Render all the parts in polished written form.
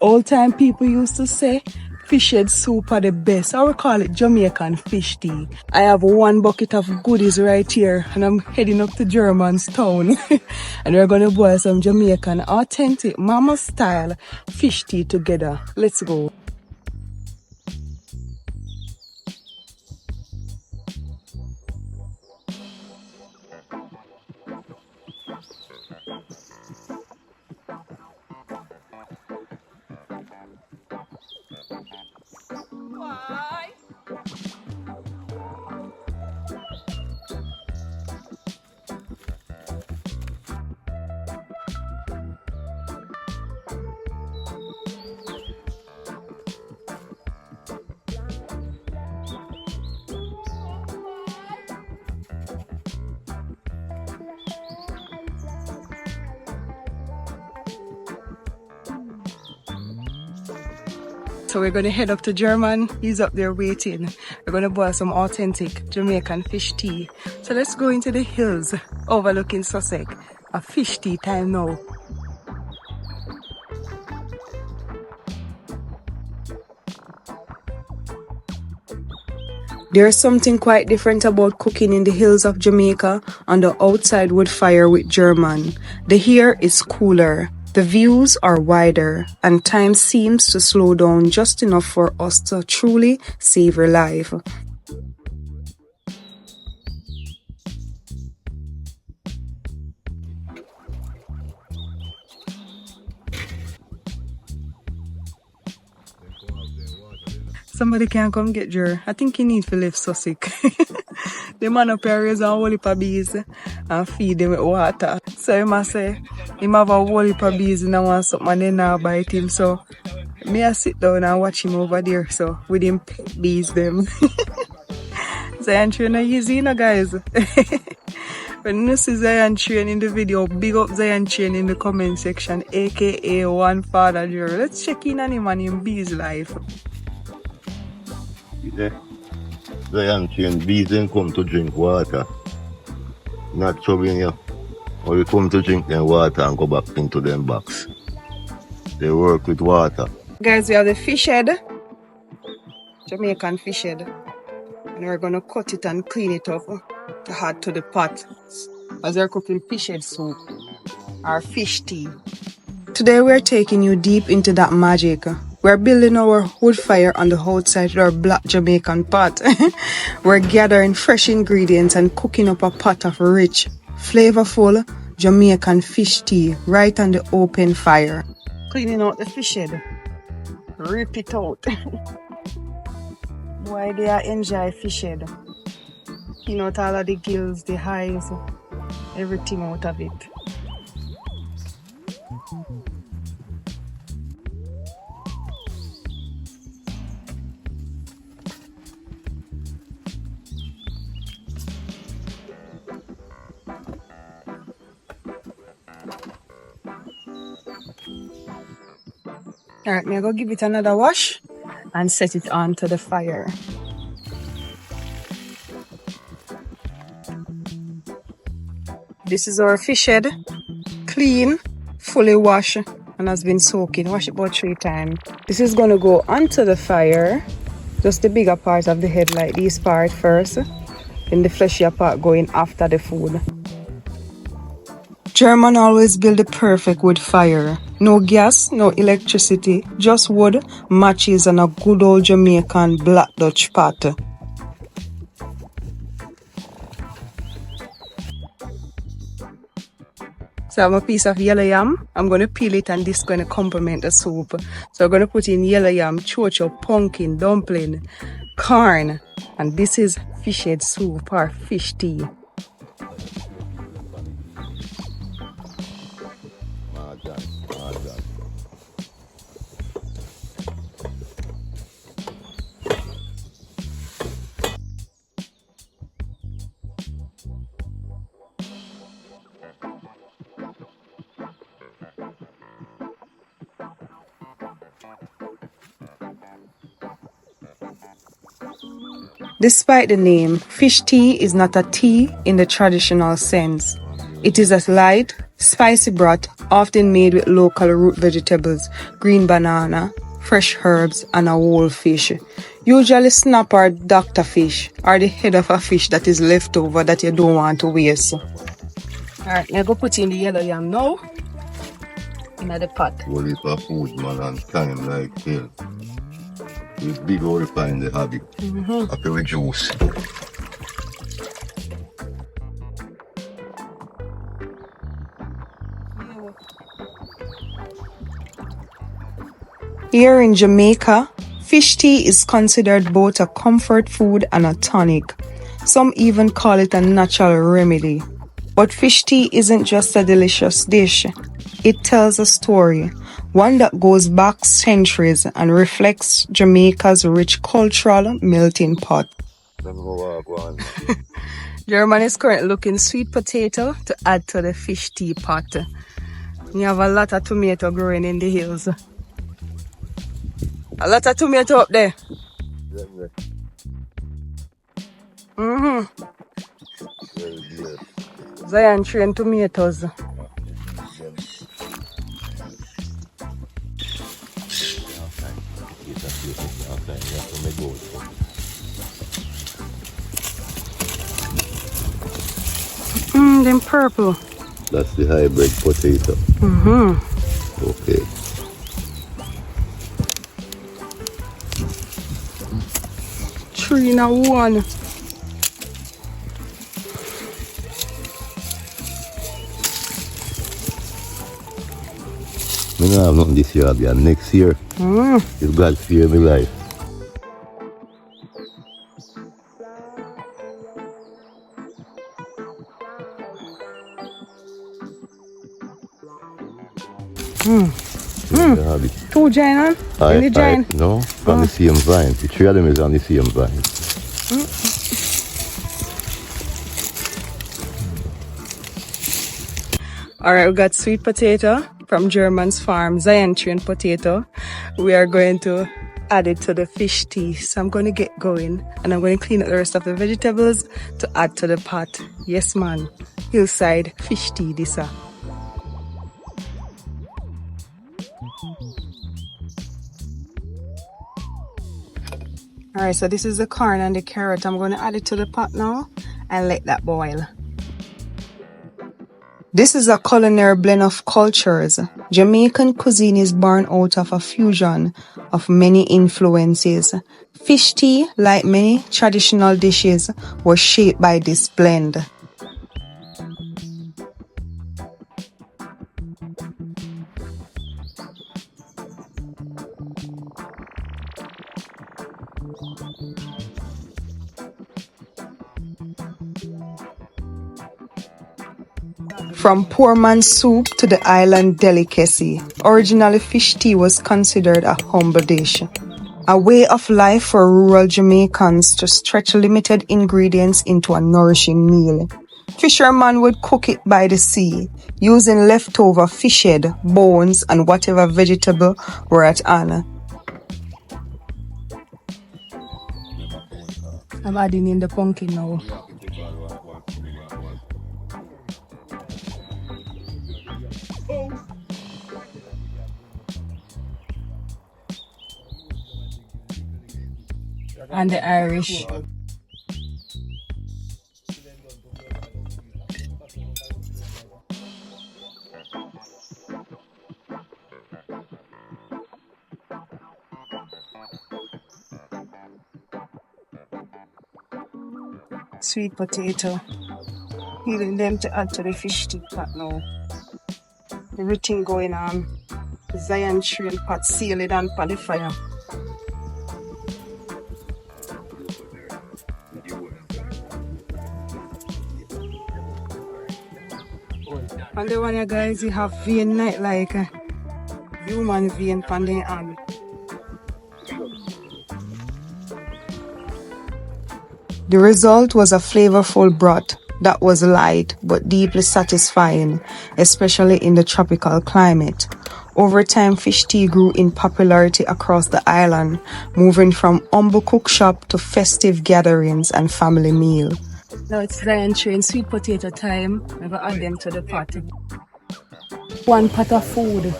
Old time people used to say fish head soup are the best. I would call it Jamaican fish tea. I have one bucket of goodies right here and I'm heading up to Germanstown. And we're gonna boil some Jamaican authentic mama style fish tea together. Let's go. So we're going to head up to German. He's up there waiting. We're going to boil some authentic Jamaican fish tea. So let's go into the hills overlooking Sussex. A fish tea time now. There's something quite different about cooking in the hills of Jamaica on the outside wood fire with German. The air is cooler. The views are wider and time seems to slow down just enough for us to truly savor life. Somebody can come get Jer. I think he need to live so sick. The man up here raise a whole heap of bees and feed them with water. So he must say, he have a whole heap of bees and I want something and they now bite him. So me I sit down and watch him over there. So with him pet bees them. Zion train is easy, you know, guys. When you see Zion train in the video, big up Zion train in the comment section, aka One Father Jer. Let's check in on him and him bees life. Yeah. Zion train bees didn't come to drink water. Not troubling you. Or you come to drink their water and go back into them box. They work with water. Guys, we have the fish head. Jamaican fish head. And we're gonna cut it and clean it up to add to the pot. As we're cooking fish head soup. Or fish tea. Today we're taking you deep into that magic. We're building our wood fire on the outside of our black Jamaican pot. We're gathering fresh ingredients and cooking up a pot of rich, flavorful Jamaican fish tea right on the open fire. Cleaning out the fish head. Rip it out. Why they enjoy fish head? Clean out all of the gills, the eyes, everything out of it. Alright, I'm going to give it another wash and set it onto the fire. This is our fish head, clean, fully washed and has been soaking. Wash it about 3 times. This is going to go onto the fire, just the bigger part of the head like this part first, then the fleshier part going after the food. German always build the perfect wood fire. No gas, no electricity, just wood, matches and a good old Jamaican black Dutch pot. So I have a piece of yellow yam. I'm going to peel it and this is going to complement the soup. So I'm going to put in yellow yam, chocho, pumpkin, dumpling, corn. And this is fish head soup or fish tea. Despite the name, fish tea is not a tea in the traditional sense. It is a light, spicy broth often made with local root vegetables, green banana, fresh herbs, and a whole fish. Usually snap or doctor fish, or the head of a fish that is left over that you don't want to waste. Alright, now go put in the yellow yam now. In the pot. What is for food, man, and time like hell. It's big old in the habit. After we juice. Here in Jamaica, fish tea is considered both a comfort food and a tonic. Some even call it a natural remedy. But fish tea isn't just a delicious dish. It tells a story, one that goes back centuries and reflects Jamaica's rich cultural melting pot. German is currently looking sweet potato to add to the fish tea pot. We have a lot of tomato growing in the hills. A lot of tomato up there. Zion train tomatoes. Them purple. That's the hybrid potato. Okay. Three in a one. I don't have nothing this year, I'll be next year. It's God's fear in my life. Two giant? Any giant? No, on the same vine. The three of them is on the same vine. Alright, we got sweet potato from German's farm, Zion train potato. We are going to add it to the fish tea. So I'm going to get going and I'm going to clean up the rest of the vegetables to add to the pot. Yes, man. Hillside fish tea, this. Alright, so this is the corn and the carrot. I'm going to add it to the pot now and let that boil. This is a culinary blend of cultures. Jamaican cuisine is born out of a fusion of many influences. Fish tea, like many traditional dishes, was shaped by this blend. From poor man's soup to the island delicacy, originally fish tea was considered a humble dish. A way of life for rural Jamaicans to stretch limited ingredients into a nourishing meal. Fishermen would cook it by the sea, using leftover fish head, bones, and whatever vegetable were at hand. I'm adding in the pumpkin now. And the Irish. Sweet potato. Peeling them to add to the fish tea pot now. Everything going on. The Zion train pot sealed and on the fire. And the one, guys, you have vein like human vein on the arm. The result was a flavorful broth that was light but deeply satisfying, especially in the tropical climate. Over time, fish tea grew in popularity across the island, moving from humble cook shop to festive gatherings and family meal. Now it's Zion train sweet potato time. I'm going to add them to the pot. One pot of food.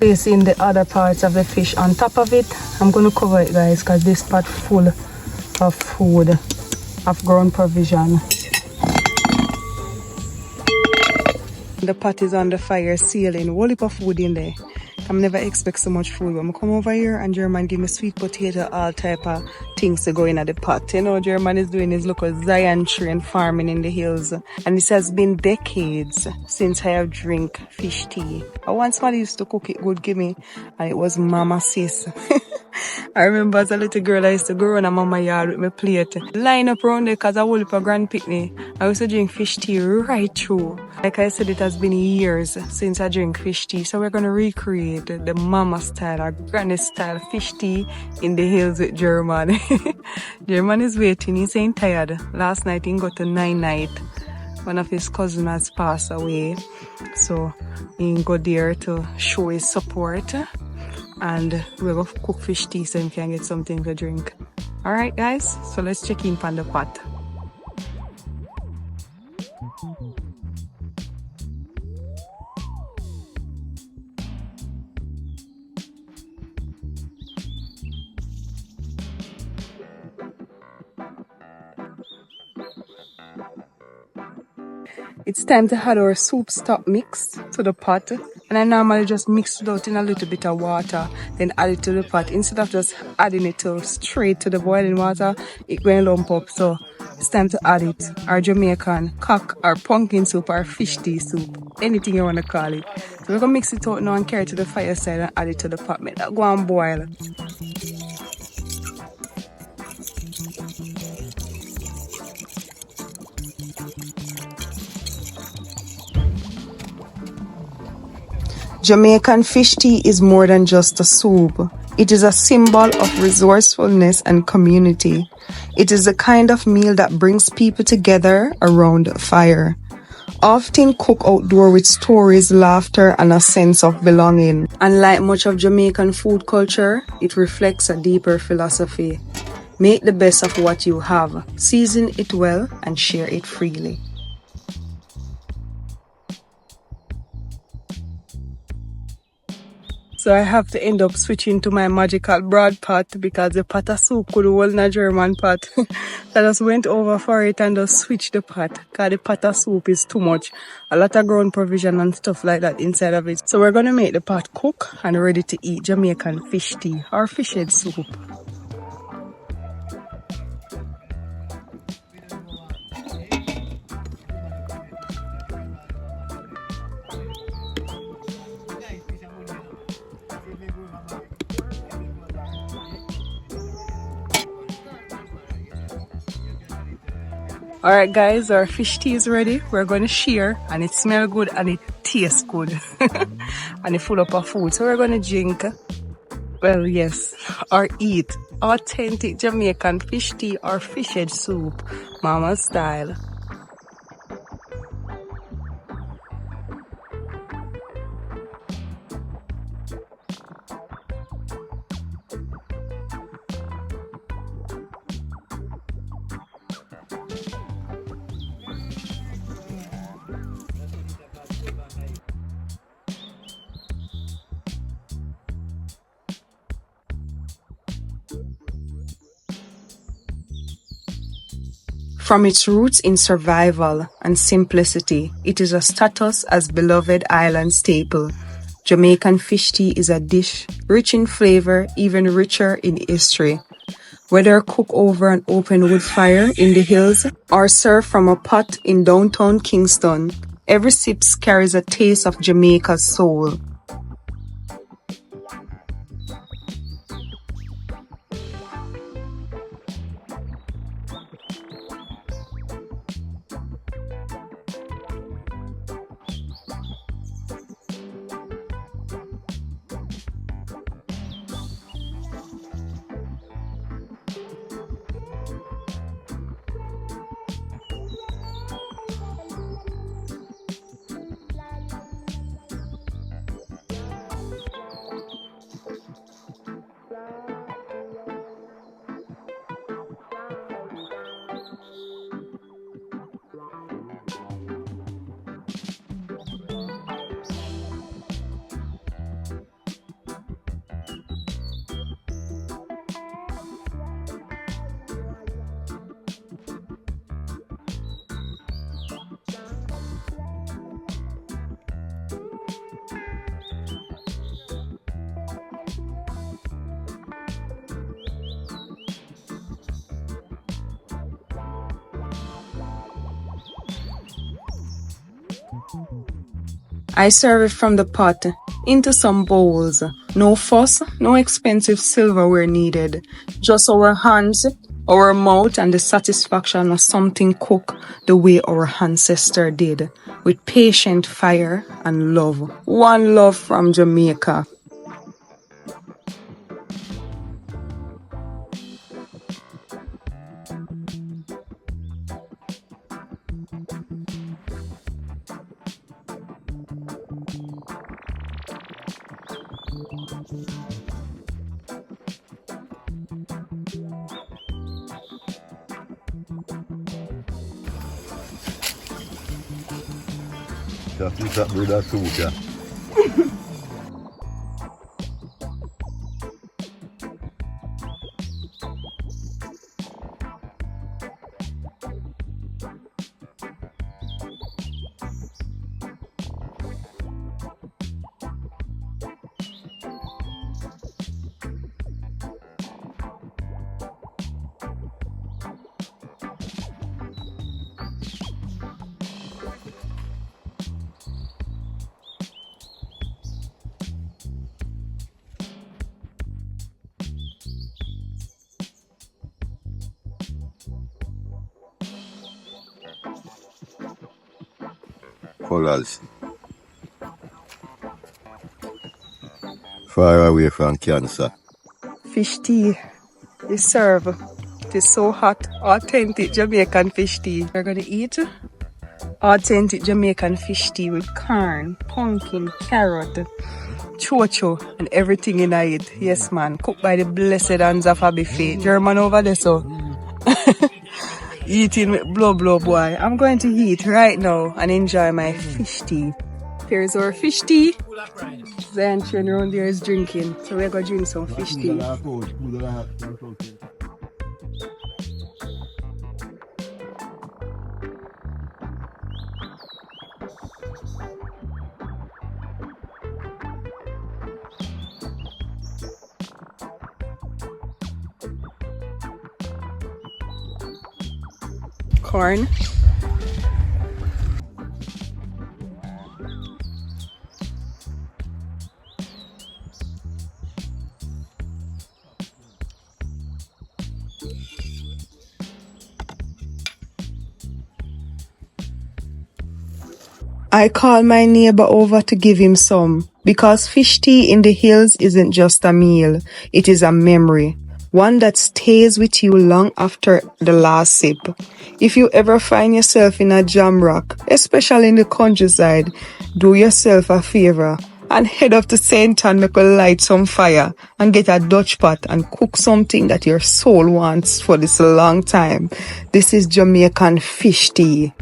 Placing the other parts of the fish on top of it. I'm going to cover it, guys, because this pot full of food, of ground provision. The pot is on the fire, sealing. Whole heap of food in there. I'm never expect so much food. When I come over here and German give me sweet potato, all type of things to go in at the pot. You know, German is doing his local Zion tree and farming in the hills. And this has been decades since I have drink fish tea. I once somebody used to cook it good, give me, and it was Mama Sis. I remember as a little girl, I used to go around a mama yard with my plate. Line up around there because I hold up a grand picnic. I used to drink fish tea right through. Like I said, it has been years since I drink fish tea. So we're going to recreate the mama style or granny style fish tea in the hills with German. German is waiting. He's ain't tired. Last night he got a 9 night. One of his cousins has passed away. So he go there to show his support. And we're going to cook fish tea so we can get something to drink. Alright guys, so let's check in on the pot. It's time to add our soup stock mix to the pot. And I normally just mix it out in a little bit of water, then add it to the pot. Instead of just adding it straight to the boiling water, it will lump up. So it's time to add it. Our Jamaican cock, our pumpkin soup, our fish tea soup, anything you want to call it. So we're going to mix it out now and carry it to the fireside and add it to the pot. Make that go and boil. Jamaican fish tea is more than just a soup. It is a symbol of resourcefulness and community. It is the kind of meal that brings people together around a fire. Often cooked outdoor with stories, laughter, and a sense of belonging. Unlike much of Jamaican food culture, it reflects a deeper philosophy. Make the best of what you have, season it well, and share it freely. So I have to end up switching to my magical broad pot because the pot of soup could hold in a German pot. So I just went over for it and just switched the pot because the pot of soup is too much. A lot of ground provision and stuff like that inside of it. So we're going to make the pot cook and ready to eat Jamaican fish tea or fish head soup. Alright guys, our fish tea is ready. We're going to share and it smells good and it tastes good. And it's full up of food. So we're going to drink, well yes, or eat authentic Jamaican fish tea or fish head soup, mama style. From its roots in survival and simplicity, it is a status as beloved island staple. Jamaican fish tea is a dish rich in flavor, even richer in history. Whether cooked over an open wood fire in the hills or served from a pot in downtown Kingston, every sip carries a taste of Jamaica's soul. I serve it from the pot into some bowls. No fuss, no expensive silverware needed. Just our hands, our mouth, and the satisfaction of something cooked the way our ancestor did, with patient fire and love. One love from Jamaica. Just use that brew that soup, yeah. Colors. Far away from cancer. Fish tea. We serve. It is so hot. Authentic Jamaican fish tea. We're gonna eat authentic Jamaican fish tea with corn, pumpkin, carrot, chocho, and everything in it. Yes, man. Cooked by the blessed hands of a buffet. German over there, so eating with blow boy. I'm going to eat right now and enjoy my fish tea. Here's our fish tea. Then around there is drinking. So we're gonna drink some fish tea. Corn. I called my neighbor over to give him some, because fish tea in the hills isn't just a meal, it is a memory. One that stays with you long after the last sip. If you ever find yourself in a jam rock, especially in the countryside, do yourself a favor and head up to St. Ann, make a light some fire and get a Dutch pot and cook something that your soul wants for this long time. This is Jamaican fish tea.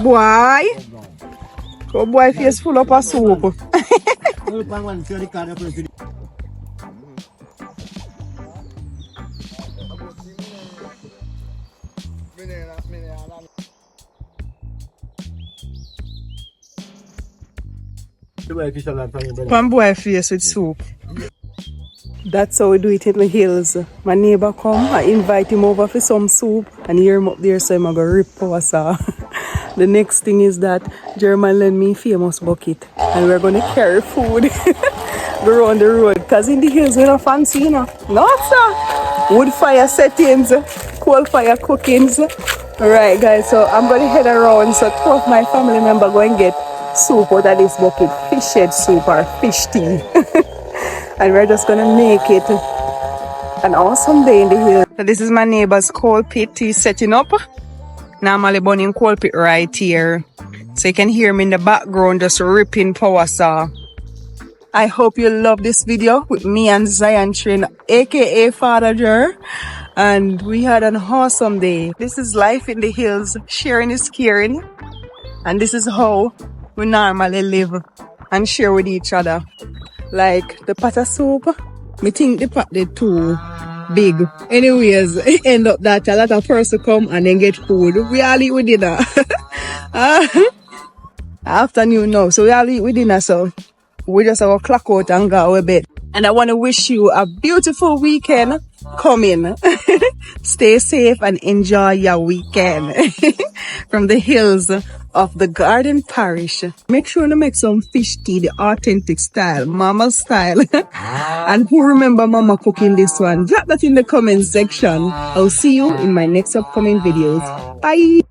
Boy. Oh boy, face full up of soup. One boy face with soup. That's how we do it in the hills. My neighbor come, I invite him over for some soup and hear him up there, so I'm going to rip power saw. The next thing is that German lend me famous bucket and we're going to carry food go around the road because in the hills we're not fancy, you know. No, sir. Wood fire settings, coal fire cookings. Alright, guys, so I'm going to head around. So two of my family members go and get soup out of this bucket, fish head soup or fish tea. And we're just gonna make it an awesome day in the hills. So this is my neighbor's coal pit he's setting up. Normally burning coal pit right here. So you can hear me in the background just ripping power saw. I hope you love this video with me and Zion Train, aka Father Jer. And we had an awesome day. This is life in the hills. Sharing is caring. And this is how we normally live and share with each other. Like the pot of soup, me think the pot they too big. Anyways, it end up that a lot of person come and then get food. We all eat with dinner. Afternoon now, so we all eat with dinner, so we just have a clock out and go our bed. And I want to wish you a beautiful weekend coming. Stay safe and enjoy your weekend from the hills of the Garden Parish. Make sure to make some fish tea, the authentic style, Mama's style. And who remember Mama cooking this one? Drop that in the comment section. I'll see you in my next upcoming videos. Bye.